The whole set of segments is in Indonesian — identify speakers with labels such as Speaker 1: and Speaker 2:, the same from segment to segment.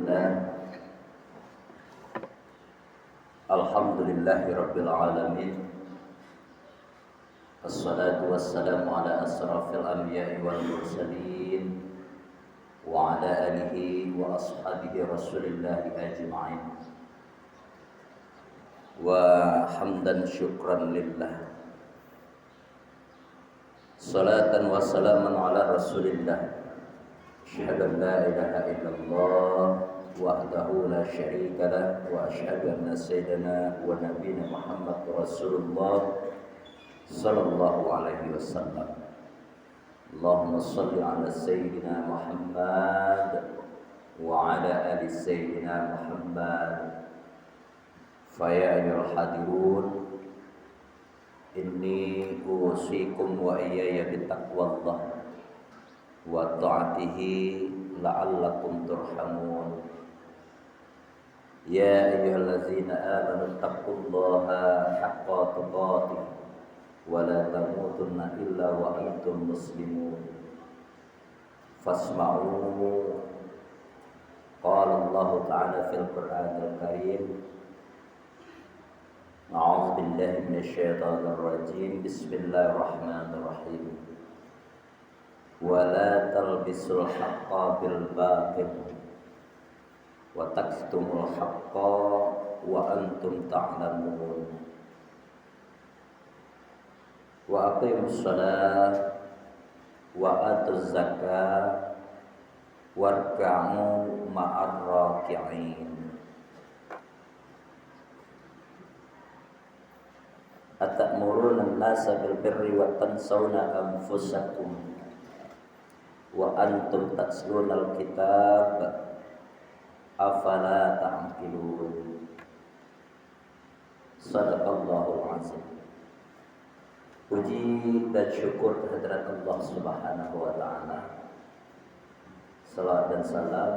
Speaker 1: Bismillah. Alhamdulillahirabbil alamin. Wassalatu wassalamu ala asrafil anbiya'i wal mursalin wa ala alihi wa ashabihi Rasulillahi ajma'in. Wa hamdan syukran lillah. Salatan wa salaman ala Rasulillah. Asyhadu an la ilaha illallah wahdahu la syarika lah wa asyhadu anna sayyidana wa nabiyana Muhammad Rasulullah sallallahu alaihi wasallam. Allahumma shalli ala sayyidina Muhammad wa ala ali sayyidina Muhammad. Fa ya ayyuhal hadirun, inni usikum wa iyaya bitaqwallah wa ta'atihi la'allakum turhamun. Ya ayyuhallazina amanu taqullaha haqqa tuqatih wa la tamutunna illa wa antum muslimun. Fasma'u qala Allah ta'ala fil Qur'anil Karim. A'udzu billahi minasyaitonir rajim. Bismillahirrahmanirrahim. Wa la talbisul haqqa bil batil wa taktumul haqqa wa antum ta'lamun. Wa aqimus shalah wa atuz zakah warka'u ma'ar raki'in. Atamuruna an-nasa bil birri wa tansawna anfusakum wa antum tatluna al-kitab afala ta'qilun. Shadaqallahul azim. Puji dan syukur kehadirat Allah Subhanahu wa taala. Salawat dan salam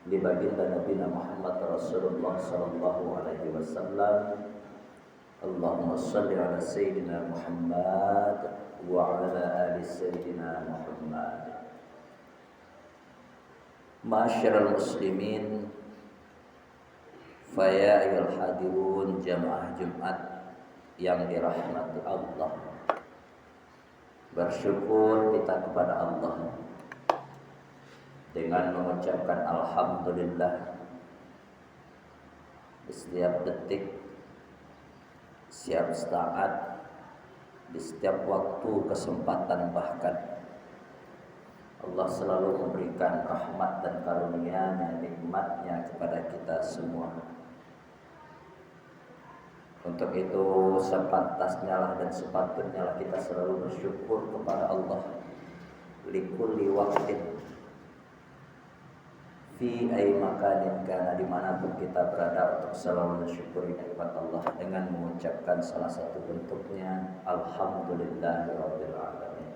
Speaker 1: di baginda Nabi Muhammad Rasulullah sallallahu alaihi wasallam. Allahumma shalli ala sayyidina Muhammad wa ala ali sayyidina Muhammad. Ma'asyiral muslimin, fa ya ayyuhal hadirun, jamaah Jumat yang dirahmati Allah. Bersyukur kita kepada Allah dengan mengucapkan alhamdulillah di setiap detik, setiap saat, di setiap waktu, kesempatan, bahkan Allah selalu memberikan rahmat dan karunia-Nya, nikmat-Nya kepada kita semua. Untuk itu sepantasnya lah dan sepatutnya lah kita selalu bersyukur kepada Allah. Likulli waqtin fi ay makanin, karena dimanapun kita berada untuk selalu mensyukuri nikmat Allah dengan mengucapkan salah satu bentuknya alhamdulillahirabbil alamin.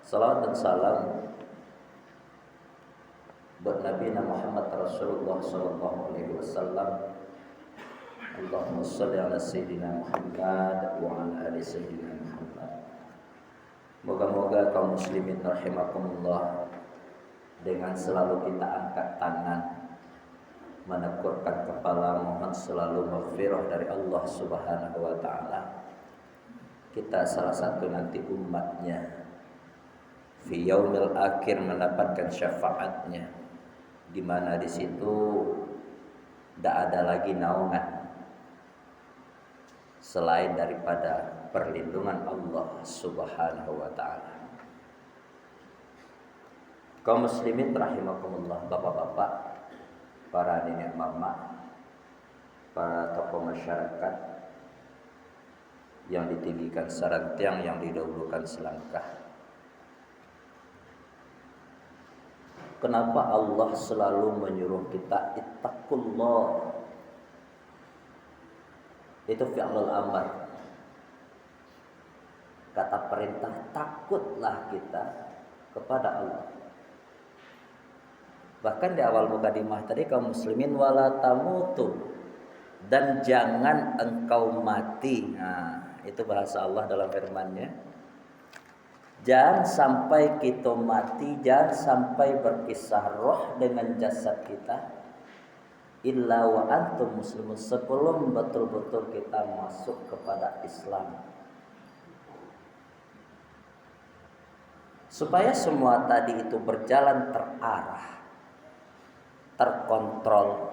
Speaker 1: Salawat dan salam buat Nabi Muhammad Rasulullah sallallahu alaihi wasallam. Allahumma shalli ala sayyidina Muhammad wa ala ali sayyidina Muhammad. Moga-moga kaum muslimin rahimakumullah, dengan selalu kita angkat tangan, menekurkan kepala, mohon selalu maghfirah dari Allah Subhanahu wa taala. Kita salah satu nanti umatnya fi yaumil akhir mendapatkan syafaatnya, di mana di situ tidak ada lagi naungan selain daripada perlindungan Allah Subhanahu wa taala. Kaum muslimin rahimakumullah, bapak-bapak, para nenek mama, para tokoh masyarakat yang ditinggikan serantiang, yang didahulukan selangkah. Kenapa Allah selalu menyuruh kita ittaqullah? Itu fi'lul amr. Kata perintah, takutlah kita kepada Allah. Bahkan di awal mukadimah tadi, kaum muslimin wala tamutu, dan jangan engkau mati. Nah, itu bahasa Allah dalam firman-Nya. Jangan sampai kita mati, jangan sampai berpisah roh dengan jasad kita. Illa wa antum muslimun, sebelum betul-betul kita masuk kepada Islam. Supaya semua tadi itu berjalan terarah, terkontrol,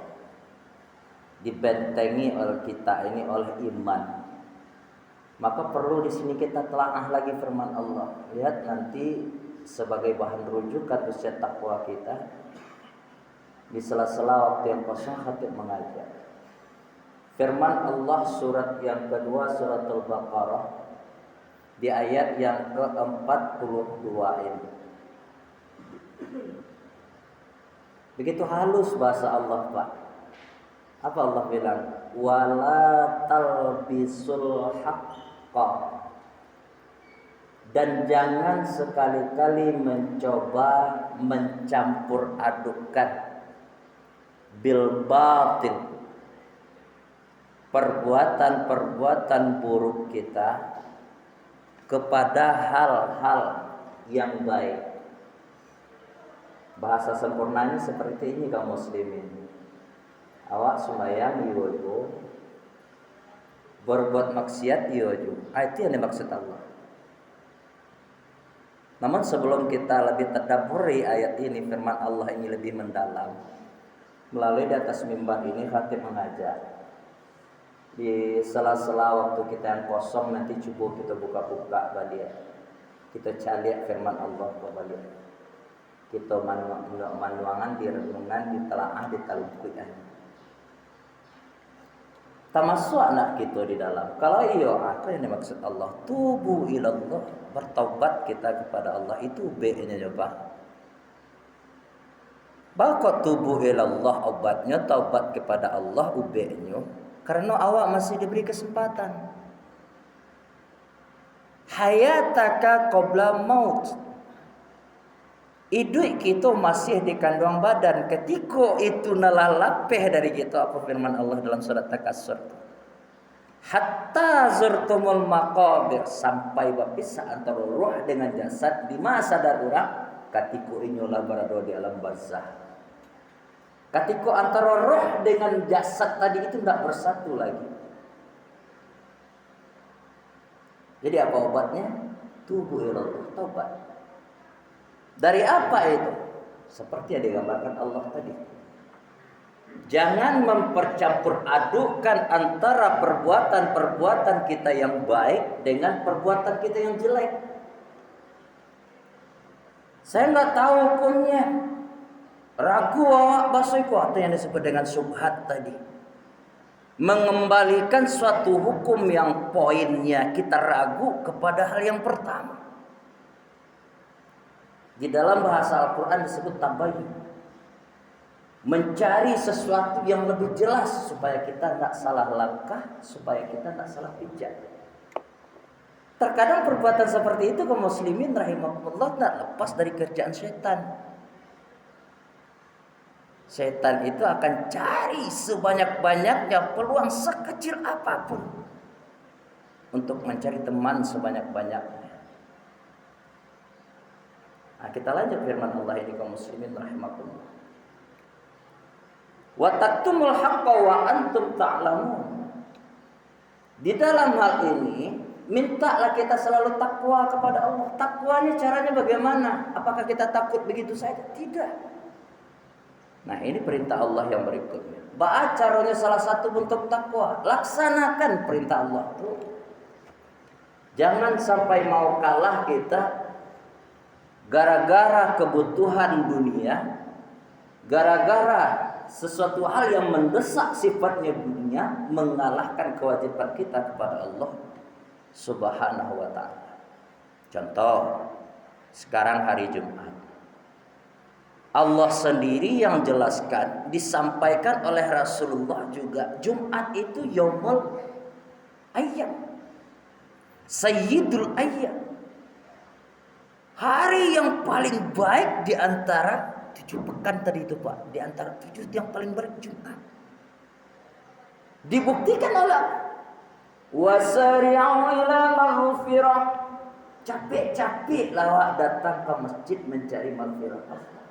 Speaker 1: dibentengi oleh kita ini oleh iman. Maka perlu di sini kita telaah lagi firman Allah. Lihat nanti sebagai bahan rujukan usia takwa kita. Di sela-sela waktu yang kosong khatib mengajar. Firman Allah surat yang kedua surat Al-Baqarah di ayat yang ke-42 ini. Begitu halus bahasa Allah, Pak. Apa Allah bilang? Wala talbisul haqqa. Dan jangan sekali-kali mencoba mencampur adukan bil batil, perbuatan-perbuatan buruk kita kepada hal-hal yang baik. Bahasa sempurnanya seperti ini kaum muslimin. Awak sembahyang yoyo, berbuat maksiat yoyo. Itu yang dimaksud Allah. Namun sebelum kita lebih tadabburi ayat ini, firman Allah ini lebih mendalam, melalui di atas mimbar ini khatib mengajar. Di sela-sela waktu kita yang kosong nanti coba kita buka-buka balik. Kita cari firman Allah balik. Kita manuangan di renungan, di telaah, di talukui. Termasuk anak kita di dalam. Kalau iya, apa yang dimaksud Allah? Tubu ilallah, bertaubat kita kepada Allah. Itu B-nya coba. Bakal tubuh ilallah obatnya, taubat kepada Allah ubenya. Karena awak masih diberi kesempatan. Hayataka qabla maut. Hidup kita masih di kandungan badan. Ketika itu nalalapeh dari kita, apa firman Allah dalam surat Takatsur. Hatta zurtumul maqabir, sampai berpisah antara roh dengan jasad di masa darurat. Ketika inyolah berada di alam barzah. Ketika antara roh dengan jasad tadi itu tidak bersatu lagi. Jadi apa obatnya? Tubuh ilallah, taubat. Dari apa itu? Seperti yang digambarkan Allah tadi. Jangan mempercampur adukan antara perbuatan-perbuatan kita yang baik dengan perbuatan kita yang jelek. Saya nggak tahu hukumnya. Ragu awak basuiku, atau yang disebut dengan subhat tadi. Mengembalikan suatu hukum yang poinnya kita ragu kepada hal yang pertama. Di dalam bahasa Al-Quran disebut tabayyun. Mencari sesuatu yang lebih jelas supaya kita tidak salah langkah, supaya kita tidak salah pijak. Terkadang perbuatan seperti itu kaum muslimin rahimakumullah tidak lepas dari kerjaan setan. Setan itu akan cari sebanyak-banyaknya peluang sekecil apapun untuk mencari teman sebanyak-banyaknya. Nah, kita lanjut firman Allah ini kaum muslimin rahimakumullah. Wa taktumul haqqa wa antum ta'lamun. Di dalam hal ini mintalah kita selalu takwa kepada Allah. Takwanya caranya bagaimana? Apakah kita takut begitu saja? Tidak. Nah, ini perintah Allah yang berikutnya. Caranya salah satu bentuk takwa. Laksanakan perintah Allah itu. Jangan sampai mau kalah kita gara-gara kebutuhan dunia, gara-gara sesuatu hal yang mendesak sifatnya dunia, mengalahkan kewajiban kita kepada Allah Subhanahu wa ta'ala. Contoh, sekarang hari Jumat. Allah sendiri yang jelaskan, disampaikan oleh Rasulullah juga. Jumat itu yaumul ayyam, sayyidul ayyam, hari yang paling baik di antara 7 pekan tadi itu Pak. Di antara 7 yang paling baik Jumat. Dibuktikan oleh wasari'u ila maghfirah, Capek-capek lawak datang ke masjid mencari maghfirah Allah.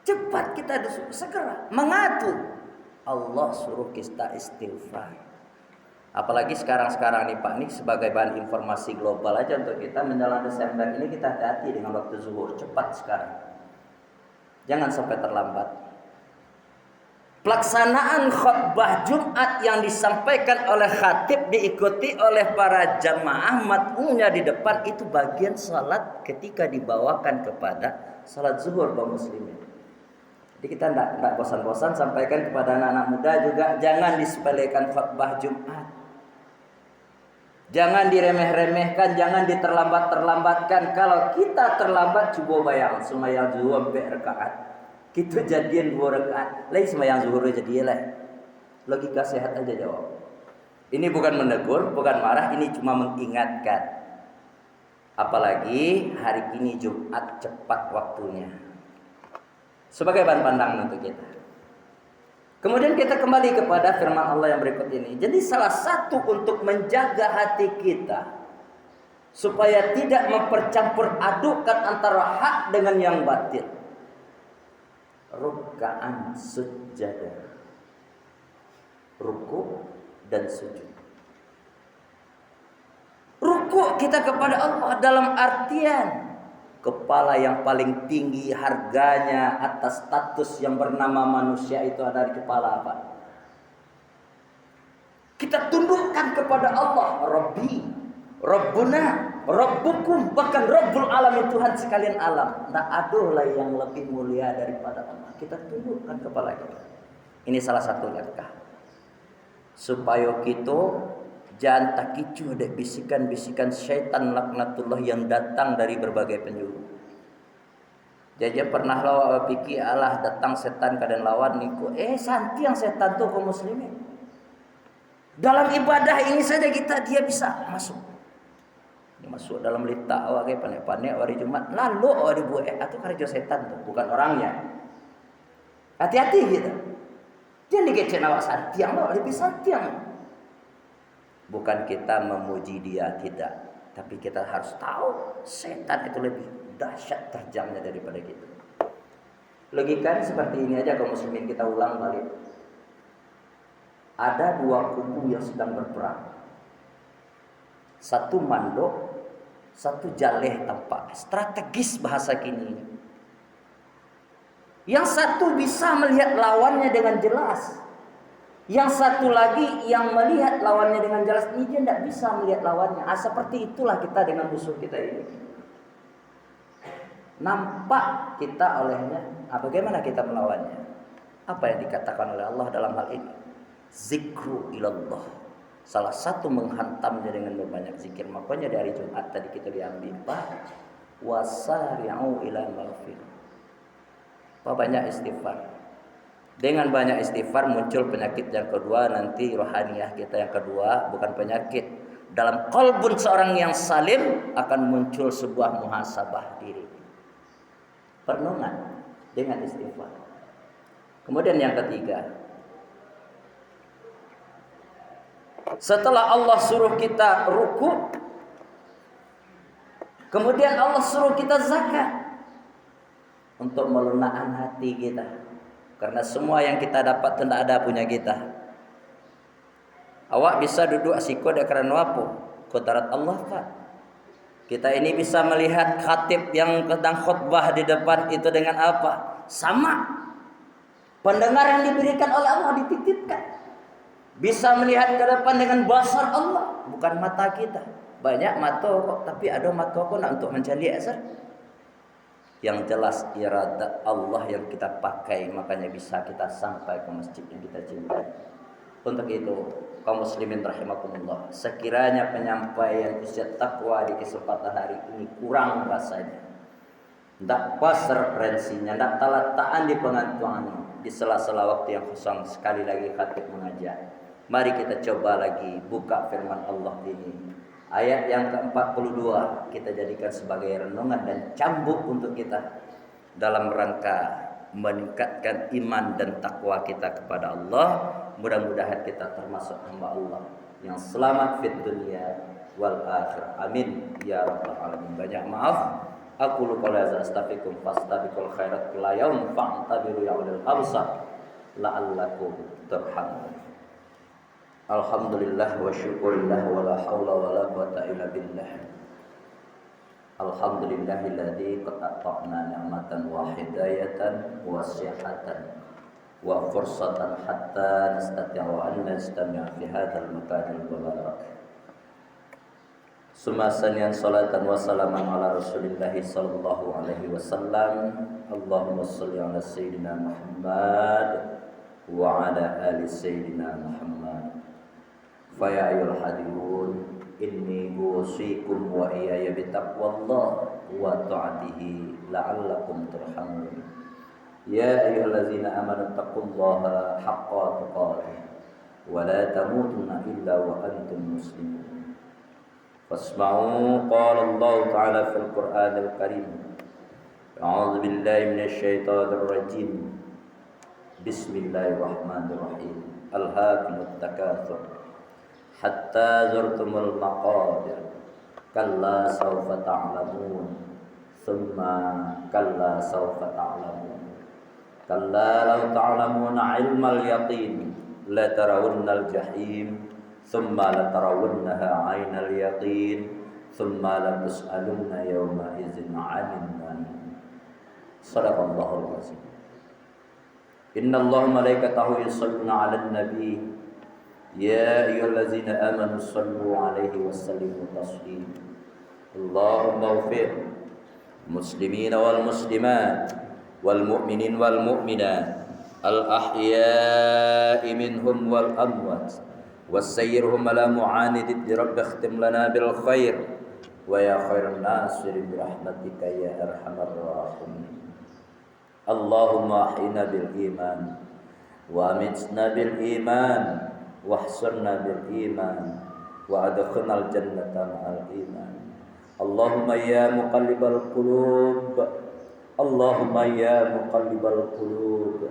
Speaker 1: Cepat kita segera mengadu. Allah suruh kita istighfar. Apalagi sekarang nih Pak, ini sebagai bahan informasi global aja untuk kita menjelang Desember ini, kita hati-hati dengan waktu zuhur. Cepat sekarang. Jangan sampai terlambat. Pelaksanaan khutbah Jumat yang disampaikan oleh khatib diikuti oleh para jamaah makmumnya di depan, itu bagian salat ketika dibawakan kepada salat zuhur kaum muslimin. Jadi kita tidak bosan-bosan sampaikan kepada anak-anak muda juga, jangan disepelekan khutbah Jumat. Jangan diremeh-remehkan, jangan diterlambat-terlambatkan. Kalau kita terlambat, coba bayang semayang zuhur sampai rakaat. Kita jadian 2 rakaat, lagi semayang zuhur jadi lah. Logika sehat aja jawab. Ini bukan menegur, bukan marah, ini cuma mengingatkan. Apalagi hari ini Jumat cepat waktunya. Sebagai bahan pandangan untuk kita. Kemudian kita kembali kepada firman Allah yang berikut ini. Jadi salah satu untuk menjaga hati kita supaya tidak mempercampur adukkan antara hak dengan yang batil, ruk'an sujada, ruku dan sujud. Ruku kita kepada Allah dalam artian kepala yang paling tinggi harganya atas status yang bernama manusia itu ada di kepala apa? Kita tundukkan kepada Allah, Rabbi, Rabbuna, Rabbukum, bahkan Rabbul Alamin, Tuhan sekalian alam. Tidak ada lah yang lebih mulia daripada Allah. Kita tundukkan kepala kita. Ini salah satu langkah supaya kita jangan takicu ada bisikan-bisikan syaitan laknatullah yang datang dari berbagai penjuru. Jadi pernah lawa pikir Allah datang setan kadan lawan niku. Santi yang setan tuh kaum muslimin. Dalam ibadah ini saja dia bisa masuk. Dia masuk dalam lita awak kayak panek-panek hari Jumat. Lalu hari buat atau kerja setan tuh, bukan orangnya. Hati-hati gitu. Jangan dikecek awak santi yang lebih santi yang. Bukan kita memuji dia, tidak. Tapi kita harus tahu setan itu lebih dahsyat terjamnya daripada kita. Logikanya seperti ini aja kaum muslimin, kita ulang balik. Ada 2 kubu yang sedang berperang. Satu mandok, satu jaleh tampak. Strategis bahasa kini. Yang satu bisa melihat lawannya dengan jelas. Yang satu lagi yang melihat lawannya dengan jelas, ini dia tidak bisa melihat lawannya. Seperti itulah kita dengan musuh kita ini. Nampak kita olehnya, bagaimana kita melawannya? Apa yang dikatakan oleh Allah dalam hal ini? Zikru ilallah. Salah satu menghantamnya dengan berbanyak zikir. Makanya dari Jumat tadi kita diambil wasari'u ila maghfirah. Banyak istighfar. Dengan banyak istighfar muncul penyakit yang kedua, nanti rohaniah kita yang kedua, bukan penyakit. Dalam qalbun seorang yang salim akan muncul sebuah muhasabah diri. Perenungan dengan istighfar. Kemudian yang ketiga, setelah Allah suruh kita ruku, kemudian Allah suruh kita zakat untuk melunakkan hati kita. Karena semua yang kita dapat tidak ada punya kita. Awak bisa duduk asiko dek kerana apa? Qadarat Allah Pak. Kita ini bisa melihat khatib yang sedang khutbah di depan itu dengan apa? Sama. Pendengar yang diberikan oleh Allah dititipkan. Bisa melihat ke depan dengan basar Allah, bukan mata kita. Banyak mata kok, tapi ada mata kok nak untuk mencari asar. Yang jelas iradat Allah yang kita pakai, makanya bisa kita sampai ke masjid yang kita cintai. Untuk itu kaum muslimin rahimakumullah, sekiranya penyampaian usia takwa di kesempatan hari ini kurang rasanya, tidak pas referensinya, tidak talataan di pengantuannya, di sela-sela waktu yang kosong, sekali lagi khatib mengajak, mari kita coba lagi buka firman Allah ini. Ayat yang ke-42 kita jadikan sebagai renungan dan cambuk untuk kita dalam rangka meningkatkan iman dan takwa kita kepada Allah. Mudah-mudahan kita termasuk hamba Allah yang selamat fid dunia wal akhir. Amin ya rabbal alamin. Banyak maaf. Aku lupa la astaghfirukum fastabiqul khairat la yaum fa'tabiru ya ulil absar la'allakum turhamun. Alhamdulillah wa syukurillah wa la haula wa la quwata illa billah. Alhamdulillahilladzi qad ata'na ni'matan wa hidayatan wa sihhatan wa fursatan hatta nastati'u an nastami'a fi hadzal makanil mubarak. Sumasanian salatan wa salaman ala Rasulillah sallallahu alaihi wasallam. Allahumma shalli ala sayyidina Muhammad wa ala ali sayyidina Muhammad. Fa ya ayyuhal hadirun inni usikum wa iyaya bitaqwallah wa ta'atihi la'allakum turhamun. Ya ayyuhallazina amanu taqullaha haqqa tuqatih wa la tamutunna illa wa antum muslimun. Fasma'u qala Allah ta'ala fil Qur'anil Karim. A'udzu billahi minasy syaithanir rajim. Bismillahirrahmanirrahim. Alhaakumut takatsur hatta zurtumul maqabir. Kalla sawfa ta'lamun. Tsumma kalla sawfa ta'lamun. Kalla law ta'lamuna 'ilmal yaqin la tarawunnal jahim. Tsumma la tarawunnaha 'ainal yaqin. Tsumma la tus'alunna yawma idzin 'anil na'im. Shadaqallahul 'azim. Innallaha malaikatahu yusholluna 'alan nabi. Ya ayyuhallazina amanu shallu 'alaihi wa sallimu taslima. Allahumma ighfir muslimina wal muslimat wal mu'minin wal mu'minat al ahya'i minhum wal amwat wasayyirhum ala mu'anidid rabb ikhtim lana bil khair wa ya khairan nasirin bi rahmatika ya arhamar rahimin. Allahumma ahyina bil iman wa amitna bil iman wahsurna bil iman wa adkhilnal jannata ma'al iman. Allahumma ya muqallibal qulub, Allahumma ya muqallibal qulub,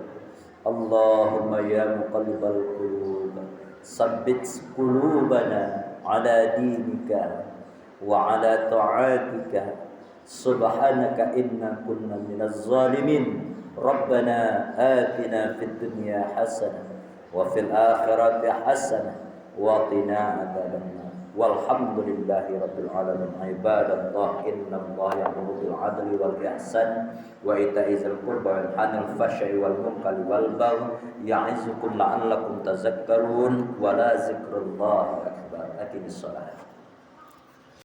Speaker 1: Allahumma ya muqallibal qulub, sabbit qulubana ala dinika wa ala ta'atika. Subhanaka inna kunna minaz zalimin. Rabbana atina fid dunya hasanah wa fil akhirati hasanah wa qina adzabannar. Walhamdulillahi rabbil alamin. Ibadallah, innallaha ya'muru bil 'adli wal ihsan wa ita'i dzil qurba wa yanha 'anil fahsya'i wal munkari wal baghi ya'izukum la'allakum tadhakkarun. Wa la dzikrullahi akbar. Aqimis shalah.